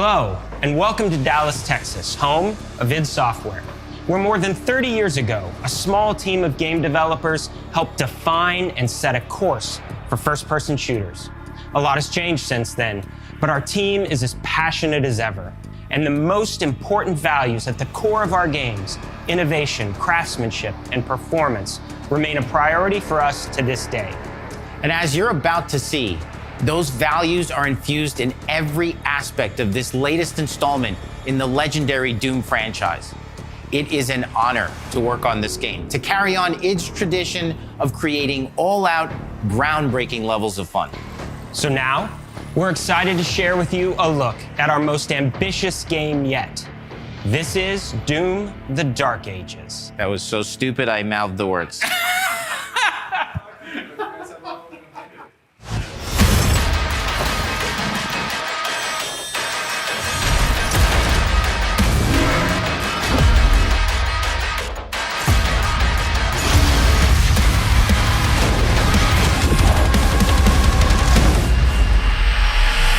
Hello, and welcome to Dallas, Texas, home of id Software, where more than 30 years ago, a small team of game developers helped define and set a course for first-person shooters. A lot has changed since then, but our team is as passionate as ever. And the most important values at the core of our games, innovation, craftsmanship, and performance, remain a priority for us to this day. And as you're about to see, those values are infused in every aspect of this latest installment in the legendary Doom franchise. It is an honor to work on this game, to carry on its tradition of creating all-out, groundbreaking levels of fun. So now, we're excited to share with you a look at our most ambitious game yet. This is Doom: The Dark Ages. That was so stupid, I mouthed the words.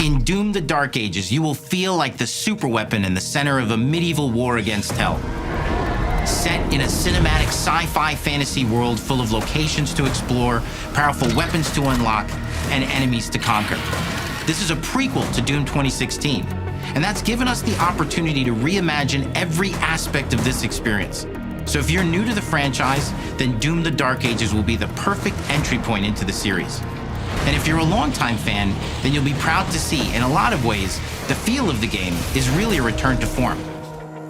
In Doom: The Dark Ages, you will feel like the superweapon in the center of a medieval war against hell. Set in a cinematic sci-fi fantasy world full of locations to explore, powerful weapons to unlock, and enemies to conquer. This is a prequel to Doom 2016, and that's given us the opportunity to reimagine every aspect of this experience. So if you're new to the franchise, then Doom: The Dark Ages will be the perfect entry point into the series. And if you're a longtime fan, then you'll be proud to see, in a lot of ways, the feel of the game is really a return to form.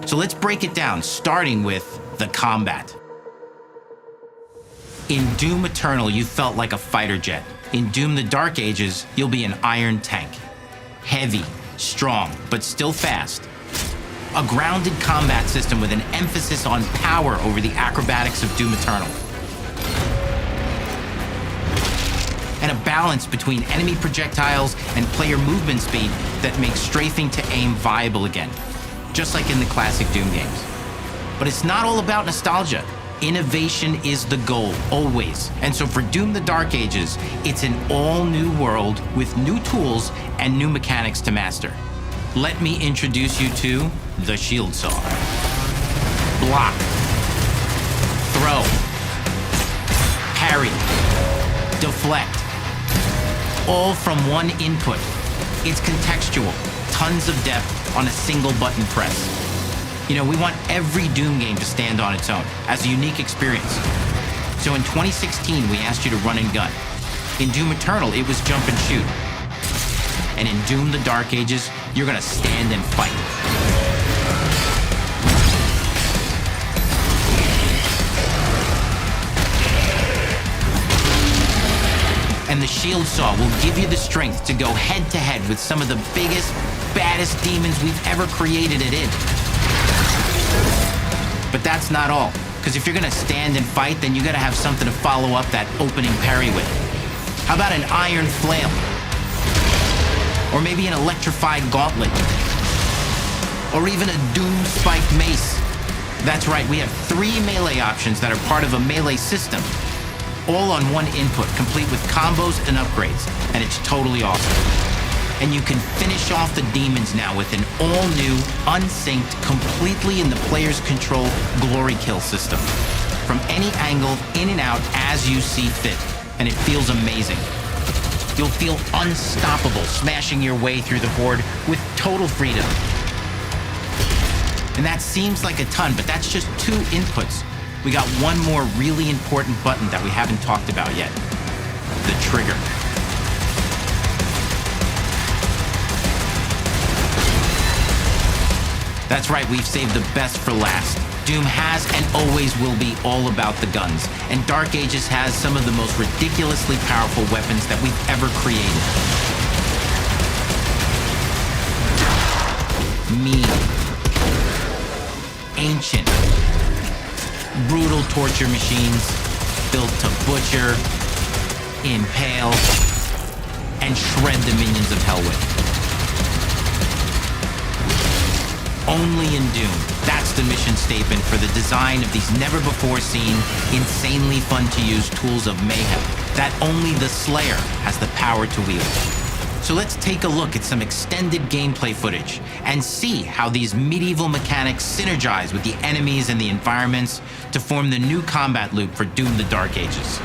So let's break it down, starting with the combat. In Doom Eternal, you felt like a fighter jet. In Doom: The Dark Ages, you'll be an iron tank. Heavy, strong, but still fast. A grounded combat system with an emphasis on power over the acrobatics of Doom Eternal. And a balance between enemy projectiles and player movement speed that makes strafing to aim viable again, just like in the classic Doom games. But it's not all about nostalgia. Innovation is the goal, always. And so for Doom: The Dark Ages, it's an all-new world with new tools and new mechanics to master. Let me introduce you to the shield saw. Block. Throw. Parry. Deflect. All from one input. It's contextual, tons of depth on a single button press. You know, we want every Doom game to stand on its own as a unique experience. So in 2016, we asked you to run and gun. In Doom Eternal, it was jump and shoot. And in Doom: The Dark Ages, you're gonna stand and fight. And the shield saw will give you the strength to go head-to-head with some of the biggest, baddest demons we've ever created at id. But that's not all, because if you're gonna stand and fight, then you gotta have something to follow up that opening parry with. How about an iron flail? Or maybe an electrified gauntlet? Or even a doom-spiked mace? That's right, we have 3 melee options that are part of a melee system, all on one input, complete with combos and upgrades, and it's totally awesome. And you can finish off the demons now with an all-new, unsynced, completely in the player's control glory kill system. From any angle, in and out, as you see fit, and it feels amazing. You'll feel unstoppable smashing your way through the horde with total freedom. And that seems like a ton, but that's just 2 inputs. We got one more really important button that we haven't talked about yet. The trigger. That's right, we've saved the best for last. Doom has and always will be all about the guns, and Dark Ages has some of the most ridiculously powerful weapons that we've ever created. Mean. Ancient. Brutal torture machines built to butcher, impale, and shred the minions of hell with. Only in Doom, that's the mission statement for the design of these never-before-seen, insanely fun-to-use tools of mayhem that only the Slayer has the power to wield. So So let's take a look at some extended gameplay footage and see how these medieval mechanics synergize with the enemies and the environments to form the new combat loop for Doom: The Dark Ages.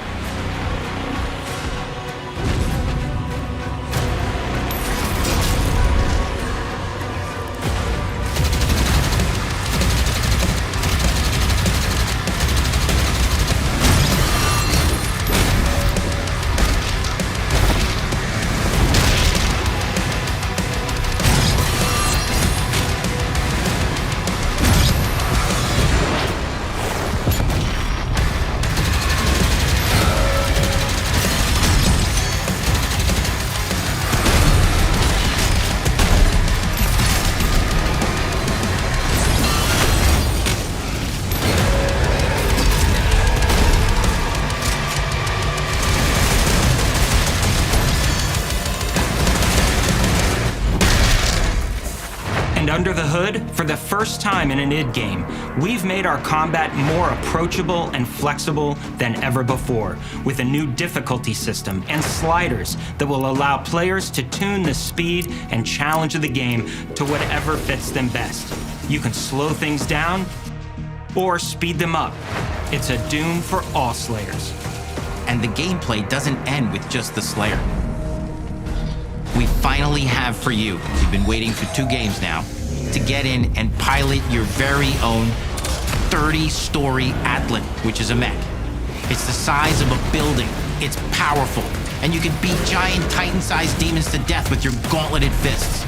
And under the hood, for the first time in an id game, we've made our combat more approachable and flexible than ever before, with a new difficulty system and sliders that will allow players to tune the speed and challenge of the game to whatever fits them best. You can slow things down or speed them up. It's a Doom for all Slayers. And the gameplay doesn't end with just the Slayer. We finally have for you, you've been waiting for 2 games now, to get in and pilot your very own 30-story Atlan, which is a mech. It's the size of a building, it's powerful, and you can beat giant Titan-sized demons to death with your gauntleted fists.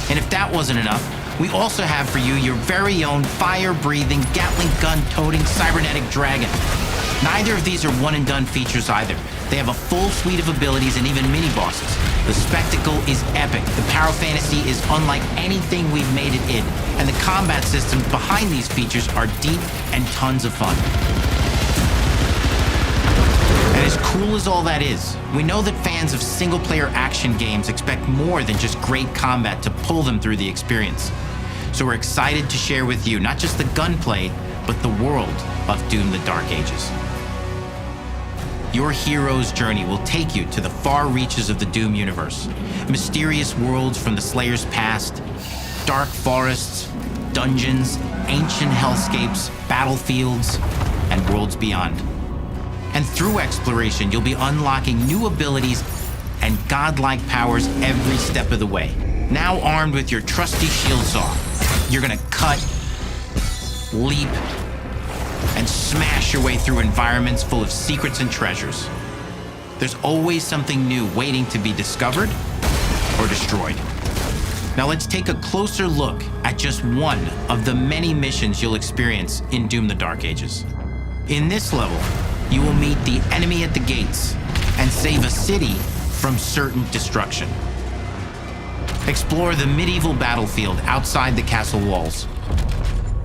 And if that wasn't enough, we also have for you your very own fire-breathing, Gatling gun-toting cybernetic dragon. Neither of these are one-and-done features either. They have a full suite of abilities and even mini-bosses. The spectacle is epic. The power fantasy is unlike anything we've made it in. And the combat systems behind these features are deep and tons of fun. And as cool as all that is, we know that fans of single-player action games expect more than just great combat to pull them through the experience. So we're excited to share with you not just the gunplay, but the world of Doom: The Dark Ages. Your hero's journey will take you to the far reaches of the Doom universe. Mysterious worlds from the Slayer's past, dark forests, dungeons, ancient hellscapes, battlefields, and worlds beyond. And through exploration, you'll be unlocking new abilities and godlike powers every step of the way. Now armed with your trusty shield saw, you're gonna cut, leap, and smash your way through environments full of secrets and treasures. There's always something new waiting to be discovered or destroyed. Now let's take a closer look at just one of the many missions you'll experience in Doom: The Dark Ages. In this level, you will meet the enemy at the gates and save a city from certain destruction. Explore the medieval battlefield outside the castle walls,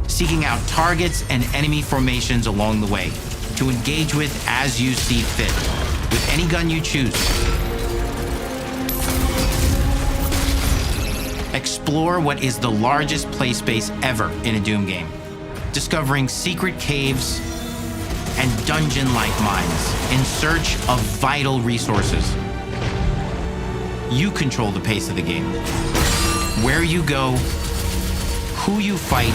seeking out targets and enemy formations along the way to engage with as you see fit, with any gun you choose. Explore what is the largest play space ever in a Doom game, discovering secret caves and dungeon-like mines in search of vital resources. You control the pace of the game, where you go, who you fight,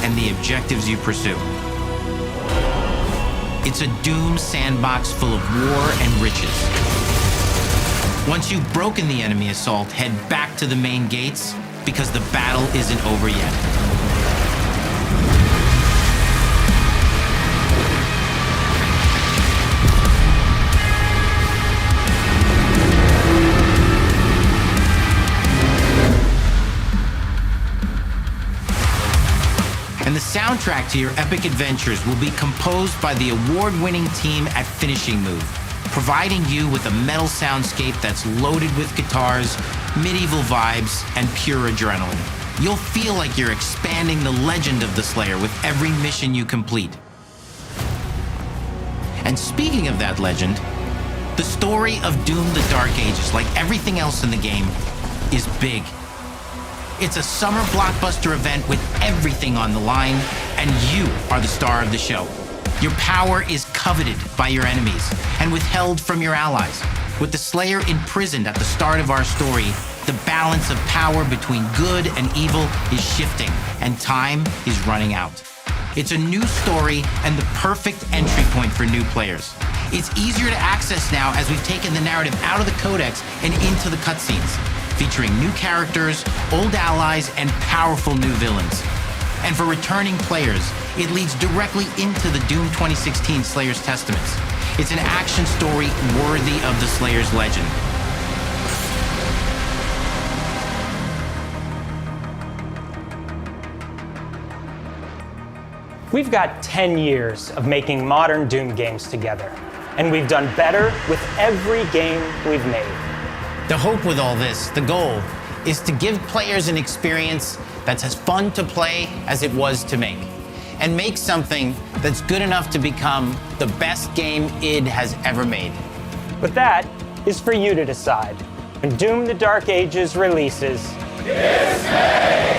and the objectives you pursue. It's a Doom sandbox full of war and riches. Once you've broken the enemy assault, head back to the main gates because the battle isn't over yet. And the soundtrack to your epic adventures will be composed by the award-winning team at Finishing Move, providing you with a metal soundscape that's loaded with guitars, medieval vibes, and pure adrenaline. You'll feel like you're expanding the legend of the Slayer with every mission you complete. And speaking of that legend, the story of Doom: The Dark Ages, like everything else in the game, is big. It's a summer blockbuster event with everything on the line, and you are the star of the show. Your power is coveted by your enemies and withheld from your allies. With the Slayer imprisoned at the start of our story, the balance of power between good and evil is shifting, and time is running out. It's a new story and the perfect entry point for new players. It's easier to access now as we've taken the narrative out of the codex and into the cutscenes, featuring new characters, old allies, and powerful new villains. And for returning players, it leads directly into the Doom 2016 Slayer's Testaments. It's an action story worthy of the Slayer's legend. We've got 10 years of making modern Doom games together, and we've done better with every game we've made. The hope with all this, the goal, is to give players an experience that's as fun to play as it was to make, and make something that's good enough to become the best game id has ever made. But that is for you to decide. When Doom: The Dark Ages releases, Dismay!